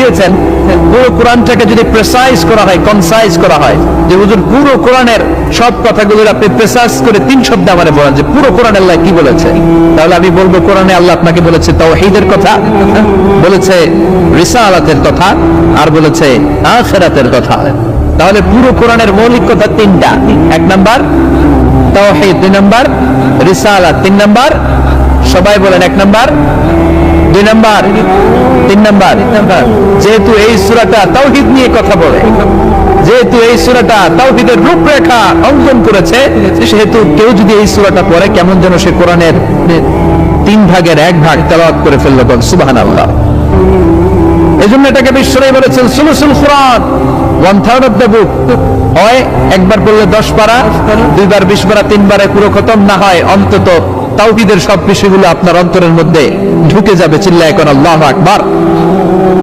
বুঝিয়েছেন, পুরো কোরআনটাকে যদি প্রেসাইজ করা হয়, কনসাইজ করা হয়, যে হুজুর পুরো কোরআনের সব কথাগুলো আপনি প্রেসাইজ করে 3 শব্দে আমারে বলেন যে পুরো কোরআন আল্লাহ কি বলেছে, তাহলে আমি বলবো কোরআনে আল্লাহ আপনাকে বলেছে তাওহীদের কথা, বলেছে রিসালাতের কথা, আর বলেছে আখিরাতের কথা। তাহলে পুরো কোরআনের মৌলিক কথা 3টা। 1 নাম্বার তাওহীদ, 2 নাম্বার রিসালাত, 3 নাম্বার সবাই বলেন 1 নাম্বার, 2 নাম্বার, 3 নাম্বার। যেহেতু এই সূরাটা তাওহীদ নিয়ে কথা বলে, যেহেতু এই সূরাটা তাওহীদের রূপরেখা অঙ্কন করেছে, সেহেতু কেউ যদি এই সূরাটা পড়ে কেমন যেন সে কোরআনের 3 ভাগের 1 ভাগ তেলাওয়াত করে ফেললো। বল সুবহানাল্লাহ। এজন্য এটাকে বিশ্বনবী বলেছেন সুলুসুল কোরআন, 1/3 অফ দ্য বুক। হয় একবার পড়লে 10 পারা, 2 বার 20 পারা, 3 বারে পুরো খতম, না হয় অন্তত তাওহীদের সব বিষয়গুলো আপনার অন্তরের মধ্যে ঢুকে যাবে। চিল্লায় কোন আল্লাহু আকবার।